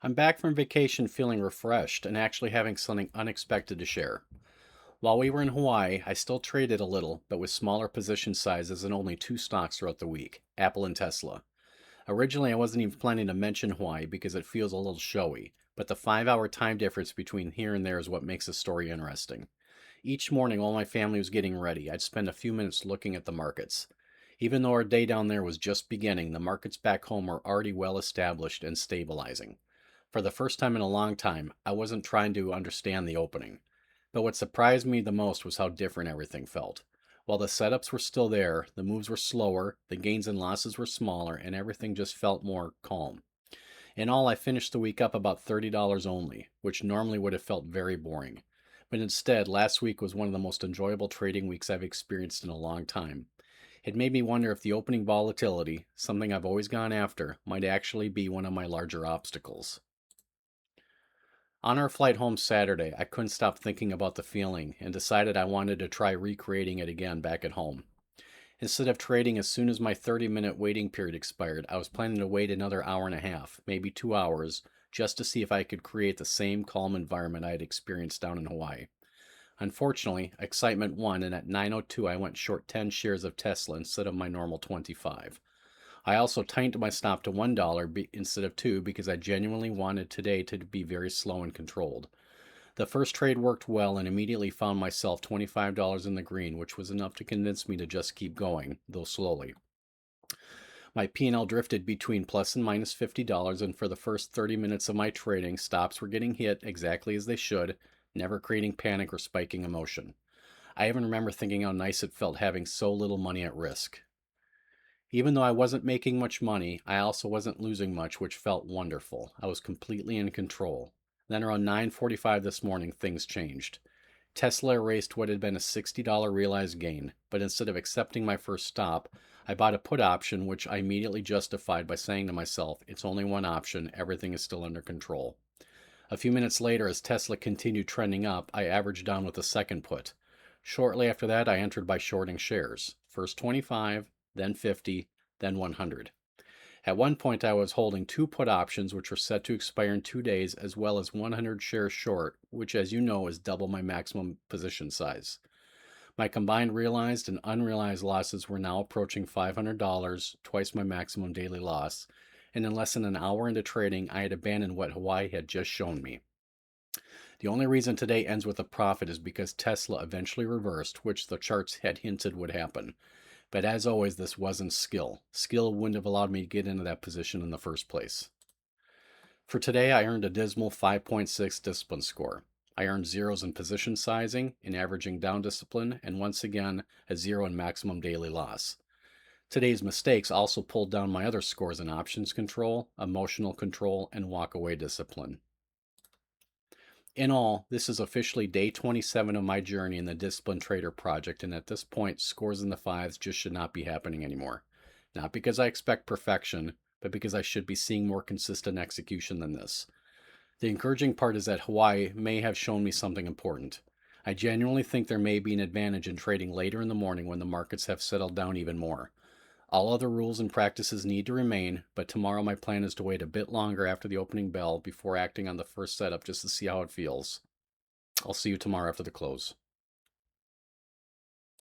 I'm back from vacation feeling refreshed and actually having something unexpected to share. While we were in Hawaii, I still traded a little, but with smaller position sizes and only two stocks throughout the week, Apple and Tesla. Originally, I wasn't even planning to mention Hawaii because it feels a little showy, but the 5 hour time difference between here and there is what makes the story interesting. Each morning, while my family was getting ready, I'd spend a few minutes looking at the markets. Even though our day down there was just beginning, the markets back home were already well established and stabilizing. For the first time in a long time, I wasn't trying to understand the opening. But what surprised me the most was how different everything felt. While the setups were still there, the moves were slower, the gains and losses were smaller, and everything just felt more calm. In all, I finished the week up about $30 only, which normally would have felt very boring. But instead, last week was one of the most enjoyable trading weeks I've experienced in a long time. It made me wonder if the opening volatility, something I've always gone after, might actually be one of my larger obstacles. On our flight home Saturday, I couldn't stop thinking about the feeling and decided I wanted to try recreating it again back at home. Instead of trading as soon as my 30-minute waiting period expired, I was planning to wait another hour and a half, maybe 2 hours, just to see if I could create the same calm environment I had experienced down in Hawaii. Unfortunately, excitement won, and at 9:02 I went short 10 shares of Tesla instead of my normal 25. I also tightened my stop to $1 instead of 2 because I genuinely wanted today to be very slow and controlled. The first trade worked well and immediately found myself $25 in the green, which was enough to convince me to just keep going, though slowly. My P&L drifted between plus and minus $50, and for the first 30 minutes of my trading, stops were getting hit exactly as they should, never creating panic or spiking emotion. I even remember thinking how nice it felt having so little money at risk. Even though I wasn't making much money, I also wasn't losing much, which felt wonderful. I was completely in control. Then around 9:45 this morning, things changed. Tesla erased what had been a $60 realized gain, but instead of accepting my first stop, I bought a put option, which I immediately justified by saying to myself, it's only one option, everything is still under control. A few minutes later, as Tesla continued trending up, I averaged down with a second put. Shortly after that, I entered by shorting shares. First 25, then 50, then 100. At one point, I was holding two put options, which were set to expire in 2 days, as well as 100 shares short, which, as you know, is double my maximum position size. My combined realized and unrealized losses were now approaching $500, twice my maximum daily loss, and in less than an hour into trading, I had abandoned what Hawaii had just shown me. The only reason today ends with a profit is because Tesla eventually reversed, which the charts had hinted would happen. But as always, this wasn't skill. Skill wouldn't have allowed me to get into that position in the first place. For today, I earned a dismal 5.6 discipline score. I earned zeros in position sizing, in averaging down discipline, and once again, a zero in maximum daily loss. Today's mistakes also pulled down my other scores in options control, emotional control, and walkaway discipline. In all, this is officially day 27 of my journey in the Discipline Trader project, and at this point, scores in the fives just should not be happening anymore. Not because I expect perfection, but because I should be seeing more consistent execution than this. The encouraging part is that Hawaii may have shown me something important. I genuinely think there may be an advantage in trading later in the morning when the markets have settled down even more. All other rules and practices need to remain, but tomorrow my plan is to wait a bit longer after the opening bell before acting on the first setup just to see how it feels. I'll see you tomorrow after the close.